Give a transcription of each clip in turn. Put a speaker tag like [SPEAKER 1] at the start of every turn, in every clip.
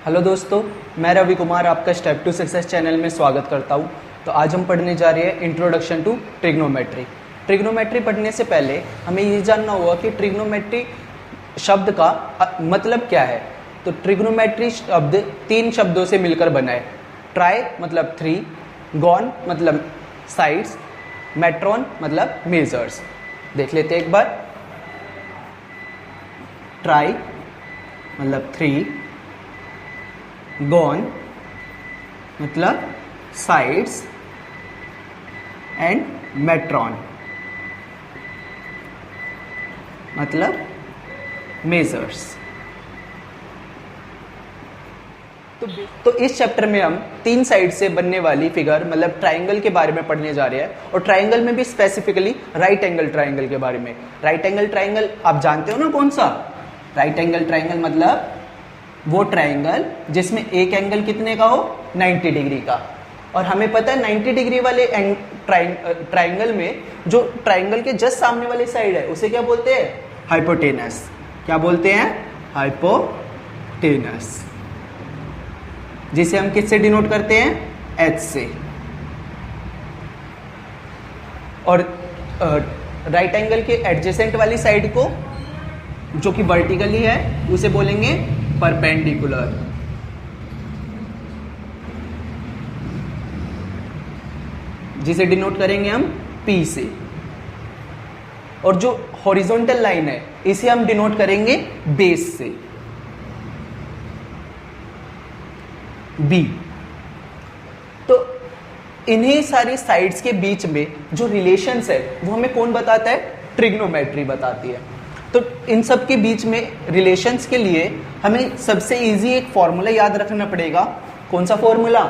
[SPEAKER 1] Hello दोस्तों, मैं रवि कुमार आपका स्टेप टू सक्सेस चैनल में स्वागत करता हूं। तो आज हम पढ़ने जा रहे हैं इंट्रोडक्शन टू ट्रिग्नोमेट्री। ट्रिग्नोमेट्री पढ़ने से पहले हमें ये जानना होगा कि ट्रिग्नोमेट्री शब्द का मतलब क्या है। तो ट्रिग्नोमेट्री शब्द 3 शब्दों से मिलकर बना है। ट्राई मतलब 3, गॉन मतलब साइड्स, मेट्रॉन मतलब मेजर्स। देख लेते हैं एक बार। ट्राई मतलब 3, गॉन मतलब साइड्स एंड मेट्रॉन मतलब मेजर्स। तो इस चैप्टर में हम 3 साइड से बनने वाली फिगर मतलब ट्राइंगल के बारे में पढ़ने जा रहे हैं, और ट्राइंगल में भी स्पेसिफिकली राइट एंगल ट्राइंगल के बारे में। राइट एंगल ट्राइंगल आप जानते हो ना कौन सा? राइट एंगल ट्राइंगल मतलब वो ट्राइंगल जिसमें एक एंगल कितने का हो, 90 डिग्री का। और हमें पता है 90 डिग्री वाले ट्राइंगल में जो ट्राइंगल के जस्ट सामने वाली साइड है उसे क्या बोलते हैं? हाइपोटेनस। क्या बोलते हैं? हाइपोटेनस, जिसे हम किससे डिनोट करते हैं? H से। और राइट एंगल के एडजेसेंट वाली साइड को जो कि वर्टिकली है उसे बोलेंगे परपेंडिकुलर। जिसे डिनोट करेंगे हम P से। और जो हॉरिजॉन्टल लाइन है इसे हम डिनोट करेंगे बेस से, B। तो इन्हीं सारी साइड्स के बीच में जो रिलेशंस है वो हमें कौन बताता है? ट्रिग्नोमेट्री बताती है। तो इन सब के बीच में रिलेशंस के लिए हमें सबसे इजी एक फॉर्मूला याद रखना पड़ेगा। कौन सा फॉर्मूला?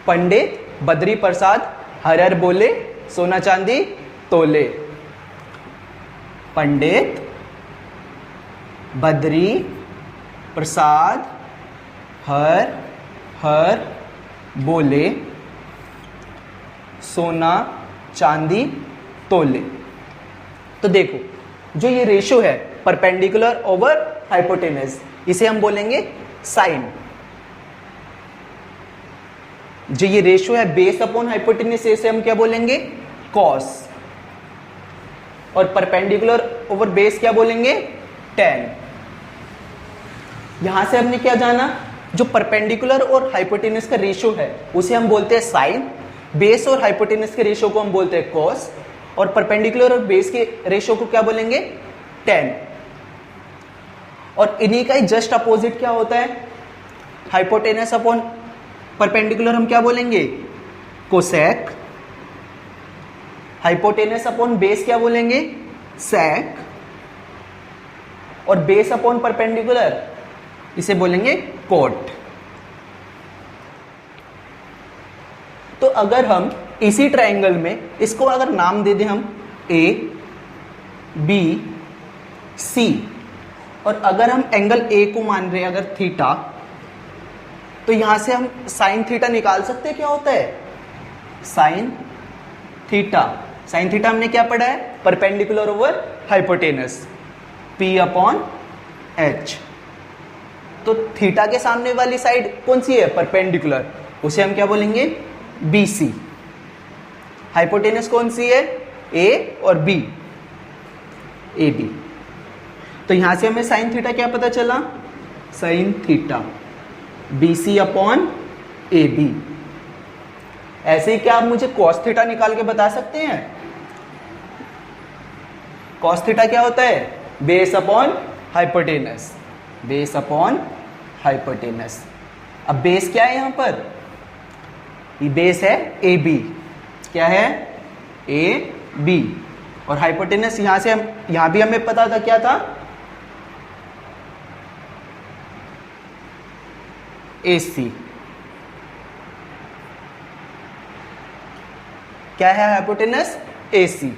[SPEAKER 1] पंडित बद्री प्रसाद हर हर बोले, सोना चांदी तोले। पंडित बद्री प्रसाद हर हर बोले, सोना चांदी तोले। तो देखो, जो ये रेशो है परपेंडिकुलर ओवर हाइपोटेनस, इसे हम बोलेंगे साइन। जो ये रेशो है बेस अपॉन हाइपोटेनस, इसे हम क्या बोलेंगे? कॉस। और परपेंडिकुलर ओवर बेस क्या बोलेंगे? टेन। यहां से हमने क्या जाना? जो परपेंडिकुलर और हाइपोटेनस का रेशो है उसे हम बोलते हैं साइन। बेस और हाइपोटेनस के रेशो को हम बोलते हैं कॉस। और परपेंडिकुलर और बेस के रेशो को क्या बोलेंगे? टेन। और इन्हीं का ही जस्ट अपोजिट क्या होता है? हाइपोटेनस अपॉन परपेंडिकुलर हम क्या बोलेंगे? कोसेक। हाइपोटेनस अपॉन बेस क्या बोलेंगे? सेक। और बेस अपॉन परपेंडिकुलर इसे बोलेंगे कोट। तो अगर हम इसी ट्राइंगल में इसको अगर नाम दे दें हम A, B, C, और अगर हम एंगल A को मान रहे हैं अगर थीटा, तो यहां से हम साइन थीटा निकाल सकते हैं। क्या होता है साइन थीटा? साइन थीटा हमने क्या पढ़ा है? Perpendicular over hypotenuse, P upon H। तो थीटा के सामने वाली साइड कौन सी है? परपेंडिकुलर, उसे हम क्या बोलेंगे? BC। हाइपोटेनस कौन सी है? A और B, AB। तो यहां से हमें साइन थीटा क्या पता चला? Sine theta BC upon AB। ऐसे ही क्या आप मुझे कॉस थीटा निकाल के बता सकते हैं? कॉस थीटा क्या होता है? Base upon hypotenuse. Base upon hypotenuse. अब बेस क्या है यहां पर? ये बेस है AB। क्या है? AB। और हाइपोटेनस यहां से हम यहां भी हमें पता था क्या था? AC। क्या है हाइपोटेनस? AC।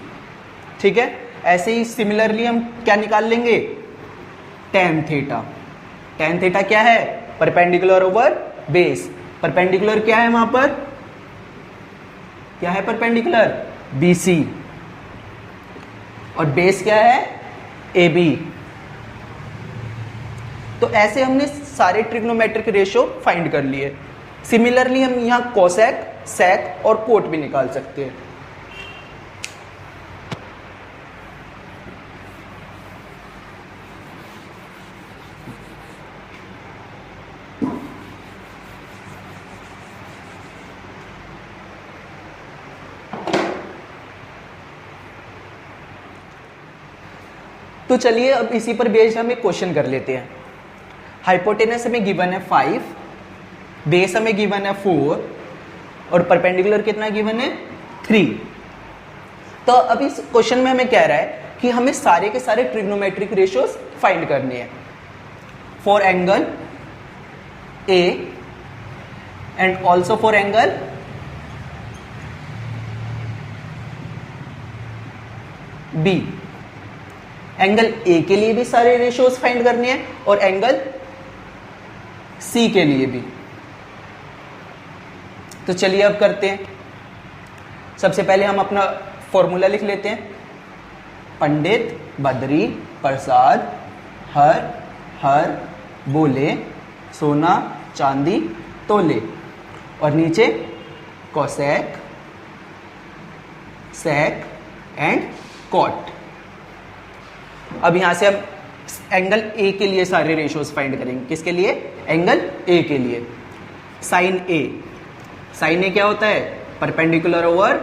[SPEAKER 1] ठीक है। ऐसे ही सिमिलरली हम क्या निकाल लेंगे? Tan theta. टेन थीटा क्या है? Perpendicular over base. परपेंडिकुलर क्या है वहां पर? क्या है परपेंडिकुलर? BC। और बेस क्या है? AB। तो ऐसे हमने सारे ट्रिग्नोमेट्रिक रेशियो फाइंड कर लिए। सिमिलरली हम यहाँ कोसेक, सेक और कोट भी निकाल सकते हैं। तो चलिए अब इसी पर बेस्ड हम एक क्वेश्चन कर लेते हैं। हाइपोटेनस हमें गिवन है 5, बेस हमें गिवन है 4 और परपेंडिकुलर कितना गिवन है 3। तो अब इस क्वेश्चन में हमें कह रहा है कि हमें सारे के सारे ट्रिग्नोमेट्रिक रेशियोज फाइंड करने हैं for angle A and also for angle B. Angle A के लिए भी सारे रेशियोज फाइंड करने हैं और एंगल सी के लिए भी। तो चलिए अब करते हैं। सबसे पहले हम अपना फॉर्मूला लिख लेते हैं। पंडित, बद्री, प्रसाद, हर बोले, सोना, चांदी, तोले, और नीचे कोसेक, सेक एंड कॉट। अब यहां से हम एंगल ए के लिए सारे रेशियोज फाइंड करेंगे। किसके लिए? एंगल ए के लिए। साइन ए, साइन ए क्या होता है? परपेंडिकुलर ओवर,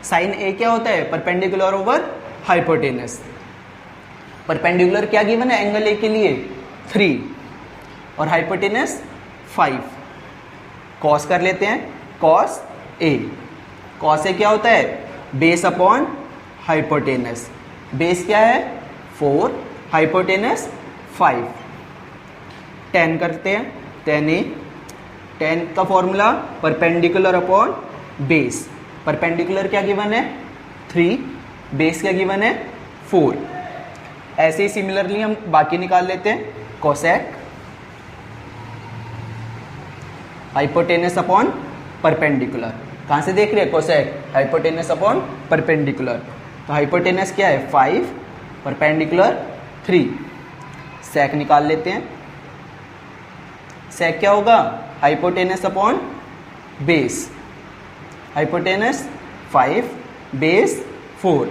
[SPEAKER 1] साइन ए क्या होता है? Perpendicular over hypotenuse. परपेंडिकुलर क्या गिवन है एंगल ए के लिए? 3 और हाइपोटेनस 5। कॉस कर लेते हैं, कॉस ए। कॉस ए क्या होता है? Base upon hypotenuse. बेस क्या है? 4, हाइपोटेनस 5। tan करते हैं, tan ए। tan का formula perpendicular upon base. Perpendicular क्या गिवन है? 3, बेस क्या गिवन है? 4। ऐसे ही सिमिलरली हम बाकी निकाल लेते हैं। Cosec, hypotenuse upon perpendicular. कहां से देख रहे हैं? Cosec, hypotenuse upon perpendicular. तो हाइपोटेनस क्या है? 5, परपेंडिकुलर 3। सेक निकाल लेते हैं। सेक क्या होगा? Hypotenuse upon base. Hypotenuse 5, base 4।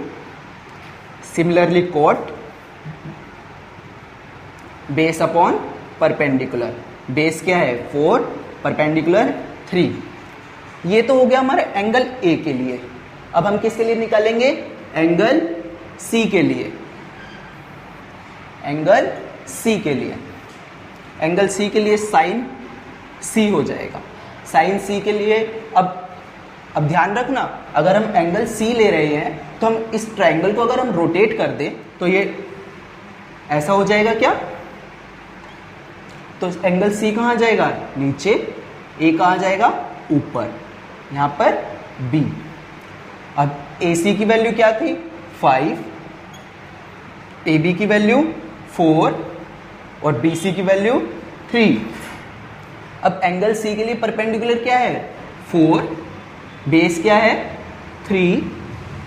[SPEAKER 1] Similarly cot, base upon perpendicular. Base क्या है? 4, परपेंडिकुलर 3। ये तो हो गया हमारे एंगल ए के लिए। अब हम किसके लिए निकालेंगे? एंगल सी के लिए। एंगल सी के लिए, एंगल सी के लिए साइन सी हो जाएगा। साइन सी के लिए अब ध्यान रखना, अगर हम एंगल सी ले रहे हैं तो हम इस ट्रायंगल को अगर हम रोटेट कर दें तो ये ऐसा हो जाएगा क्या? तो एंगल सी कहाँ जाएगा? नीचे। ए कहाँ जाएगा? ऊपर। यहां पर बी। अब ए सी की वैल्यू क्या थी? 5, ए बी की वैल्यू 4 और बी सी की वैल्यू 3। अब एंगल सी के लिए परपेंडिकुलर क्या है? 4, बेस क्या है? 3,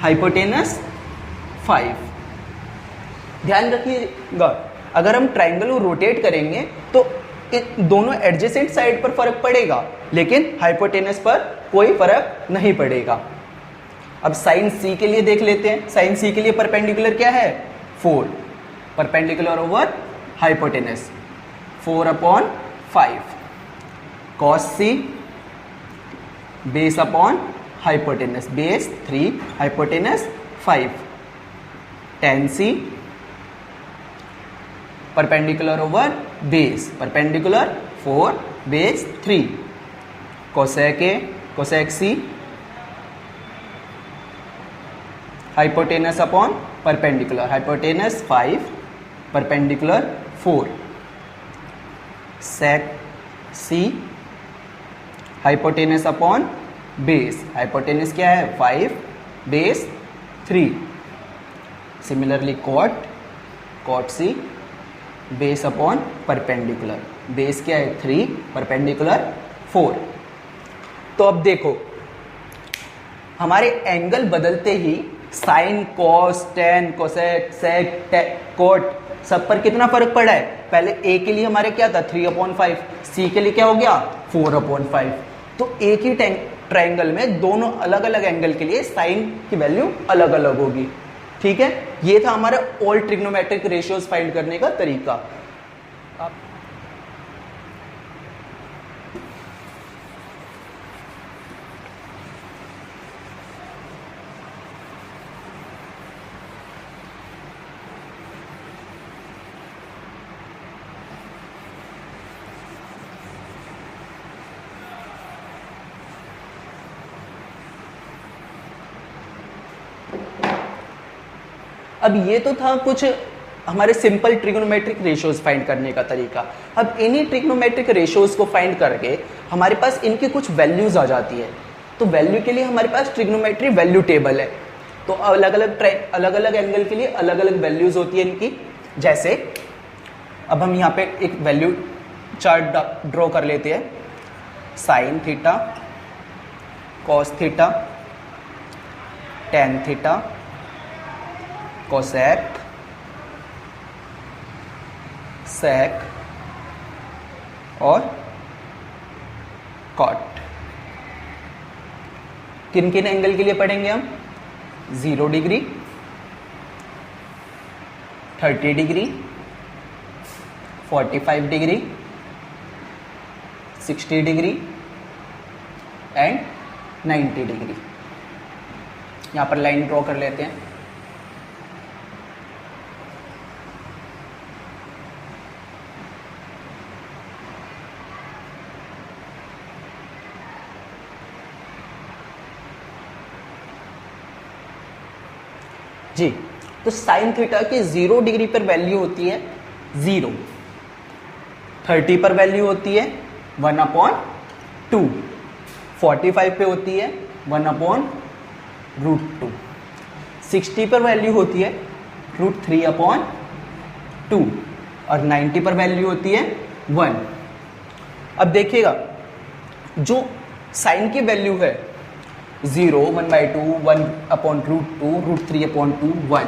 [SPEAKER 1] हाइपोटेनस 5। ध्यान रखिएगा, अगर हम ट्राइंगल को रोटेट करेंगे तो दोनों एडजेसेंट साइड पर फर्क पड़ेगा, लेकिन हाइपोटेनस पर कोई फर्क नहीं पड़ेगा। अब साइन सी के लिए देख लेते हैं। साइन सी के लिए परपेंडिकुलर क्या है? 4, perpendicular over hypotenuse 4 upon 5। Cos C, base upon hypotenuse, base 3, hypotenuse 5। tan C, perpendicular over base, perpendicular 4, base 3। Cosec A, cosec C, hypotenuse upon perpendicular, hypotenuse 5, perpendicular 4। Sec C, hypotenuse upon base, hypotenuse क्या है? 5, base 3। Similarly cot, cot C, base upon perpendicular, base क्या है? 3, perpendicular 4। तो अब देखो, हमारे angle बदलते ही sign, cos, ten, cosec, सेक, coat, सब पर कितना फर्क पड़ा है? पहले ए के लिए हमारे क्या था 3/5, सी के लिए क्या हो गया 4/5। तो एक ही ट्रायंगल में दोनों अलग अलग एंगल के लिए साइन की वैल्यू अलग अलग होगी। ठीक है, ये था हमारा ऑल ट्रिग्नोमेट्रिक रेशियोज फाइंड करने का तरीका। अब ये तो था कुछ हमारे सिंपल ट्रिग्नोमेट्रिक रेशियोज फाइंड करने का तरीका। अब इन्हीं ट्रिग्नोमेट्रिक रेशियोज को फाइंड करके हमारे पास इनकी कुछ वैल्यूज आ जाती है। तो वैल्यू के लिए हमारे पास ट्रिग्नोमेट्री वैल्यू टेबल है। तो अलग अलग एंगल के लिए अलग अलग वैल्यूज होती है इनकी। जैसे अब हम यहाँ पे एक वैल्यू चार्ट ड्रॉ कर लेते हैं। Sine theta, cos theta, tan theta, cosec, sec और कॉट। किन किन एंगल के लिए पढ़ेंगे हम? 0 degree, 30 degree, 45 degree, 60 degree and 90 degree. यहां पर लाइन ड्रॉ कर लेते हैं। जी, तो साइन थीटा की 0 डिग्री पर वैल्यू होती है 0, 30 पर वैल्यू होती है 1/2, 45 पे होती है 1/√2, 60 पर वैल्यू होती है √3/2 और 90 पर वैल्यू होती है 1। अब देखिएगा, जो साइन की वैल्यू है 0, 1/2, 1/√2, √3/2, 1।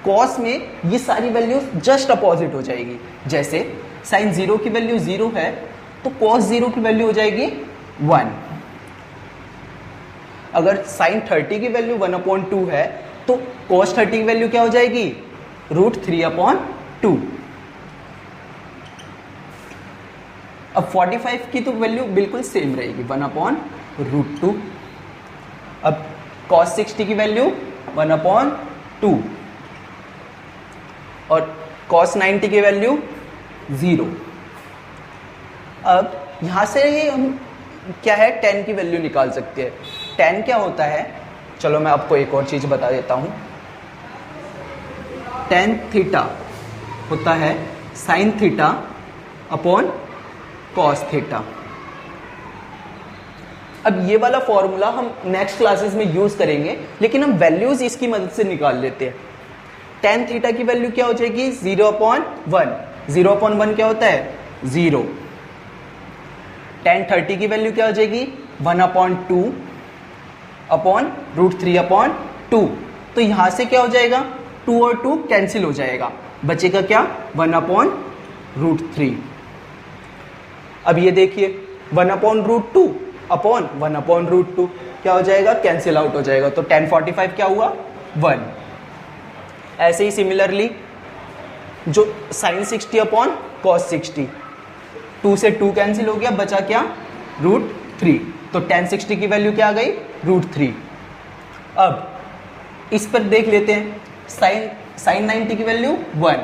[SPEAKER 1] कॉस में ये सारी वैल्यूज जस्ट अपोजिट हो जाएगी। जैसे साइन 0 की वैल्यू 0 है तो कॉस 0 की वैल्यू हो जाएगी 1। अगर साइन 30 की वैल्यू 1/2 है तो कॉस 30 की वैल्यू क्या हो जाएगी √3/2। अब 45 की तो वैल्यू बिल्कुल सेम रहेगी 1/√2। अब cos 60 की वैल्यू 1/2 और cos 90 की वैल्यू 0। अब यहां से ही हम क्या है tan की वैल्यू निकाल सकते हैं। tan क्या होता है, चलो मैं आपको एक और चीज बता देता हूं। tan थीटा होता है sin theta upon cos theta. अब ये वाला फॉर्मूला हम नेक्स्ट क्लासेस में यूज करेंगे, लेकिन हम वैल्यूज इसकी मदद से निकाल लेते हैं। tan थीटा की वैल्यू क्या हो जाएगी 0/1। 0/1 क्या होता है 0। tan 30 की वैल्यू क्या हो जाएगी 1/2 अपॉन √3/2। तो यहां से क्या हो जाएगा 2 और 2 कैंसिल हो जाएगा, बचेगा क्या 1/√3। अब ये देखिए 1/√2 अपॉन 1/√2 क्या हो जाएगा कैंसिल आउट हो जाएगा। तो tan 45 क्या हुआ 1। ऐसे ही सिमिलरली जो sin 60 अपॉन cos 60, 2 से 2 कैंसिल हो गया, बचा क्या √3। तो tan 60 की वैल्यू क्या आ गई √3। अब इस पर देख लेते हैं। sin 90 की वैल्यू 1,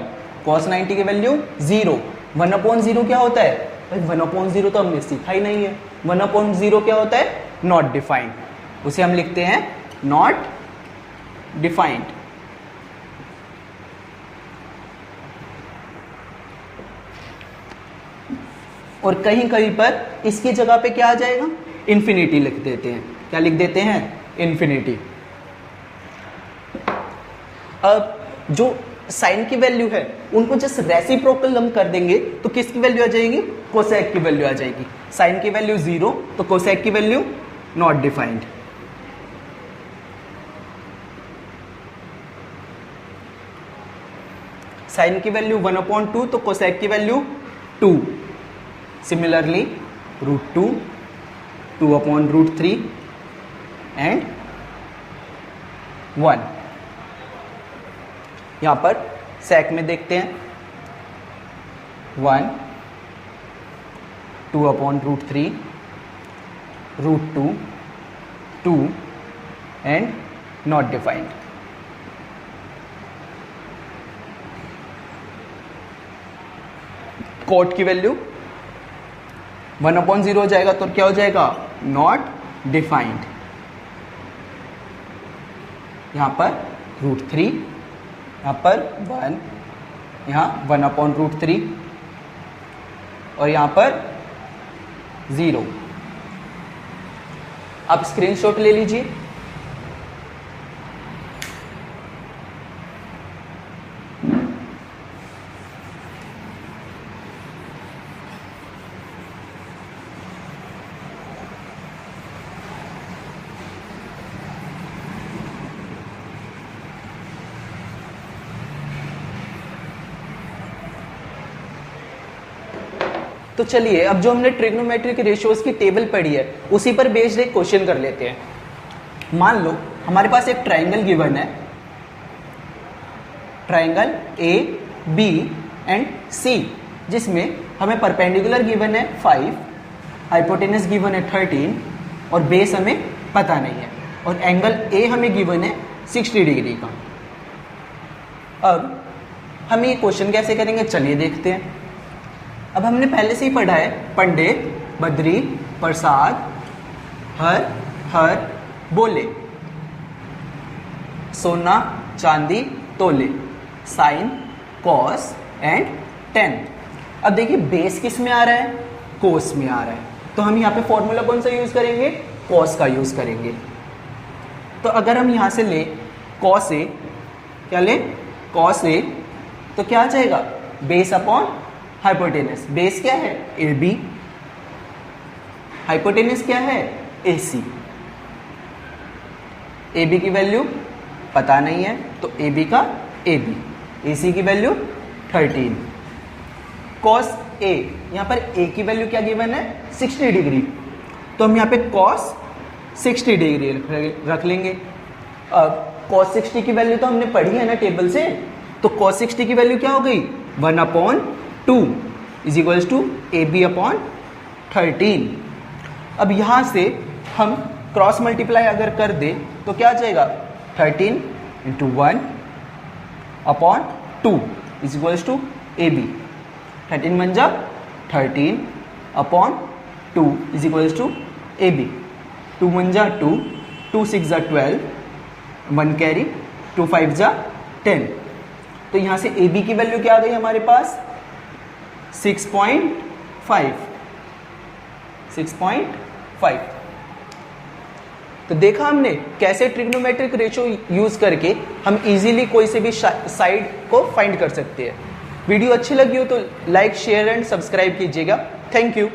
[SPEAKER 1] cos 90 की वैल्यू 0। 1/0 क्या होता है भाई 1/0 तो हमने सीखा ही नहीं है। 1/0 क्या होता है नॉट डिफाइंड, उसे हम लिखते हैं नॉट डिफाइंड। और कहीं कहीं पर इसकी जगह पे क्या आ जाएगा इन्फिनिटी लिख देते हैं। क्या लिख देते हैं इन्फिनिटी। अब जो साइन की वैल्यू है उनको जस्ट रेसिप्रोकल हम कर देंगे तो किसकी वैल्यू आ जाएगी कोसेक की वैल्यू आ जाएगी। साइन की वैल्यू 0 तो कोसेक की वैल्यू नॉट डिफाइंड। साइन की वैल्यू 1/2 तो कोसेक की वैल्यू 2। Similarly √2, 2/√3 and 1। यहां पर सेक में देखते हैं 1, 2/√3, √2, 2 एंड नॉट डिफाइंड। कोट की वैल्यू 1/0 हो जाएगा तो क्या हो जाएगा? Not defined. यहां पर √3, यहां पर 1, यहां 1/√3 और यहां पर 0। आप स्क्रीनशॉट ले लीजिए। तो चलिए अब जो हमने ट्रिग्नोमेट्रिक रेशियोज की टेबल पढ़ी है उसी पर बेस्ड एक क्वेश्चन कर लेते हैं। मान लो हमारे पास एक ट्राइंगल गिवन है, ट्राइंगल ए बी एंड सी, जिसमें हमें परपेंडिकुलर गिवन है 5, हाइपोटेनस गिवन है 13 और बेस हमें पता नहीं है, और एंगल ए हमें गिवन है 60 डिग्री का। अब हम ये क्वेश्चन कैसे करेंगे चलिए देखते हैं। अब हमने पहले से ही पढ़ा है पंडित, बद्री, प्रसाद, हर बोले, सोना, चांदी, तोले, साइन, कॉस एंड टेन। अब देखिए बेस किस में आ रहा है? कोस में आ रहा है, तो हम यहाँ पे फॉर्मूला कौन सा यूज करेंगे? कॉस का यूज करेंगे। तो अगर हम यहां से ले कॉस ए, क्या ले? कॉस ए, तो क्या आ जाएगा? Base upon hypotenuse. बेस क्या है? A B. हाइपोटेनस क्या है? ए सी। ए बी की वैल्यू पता नहीं है तो ए बी का ए बी, ए सी की वैल्यू 13। कॉस ए, यहां पर ए की वैल्यू क्या गिवन है? 60 डिग्री, तो हम यहां पे कॉस 60 डिग्री रख लेंगे। अब कॉस 60 की वैल्यू तो हमने पढ़ी है ना टेबल से, तो कॉस 60 की वैल्यू क्या हो गई? 1/2 is equals to A B upon 13। अब यहां से हम क्रॉस मल्टीप्लाई अगर कर दे तो क्या आ जाएगा? 13 into 1/2 is equals to A B. 13 1 जा 13 upon 2 is equals to A B. 2 1 जा 2, 2 6 जा 12, 1 कैरी, 2 5 जा 10। तो यहां से ए बी की वैल्यू क्या आ गई हमारे पास? 6.5। तो देखा हमने कैसे ट्रिग्नोमेट्रिक रेशियो यूज करके हम इजीली कोई से भी साइड को फाइंड कर सकते हैं। वीडियो अच्छी लगी हो तो लाइक, शेयर एंड सब्सक्राइब कीजिएगा। Thank you.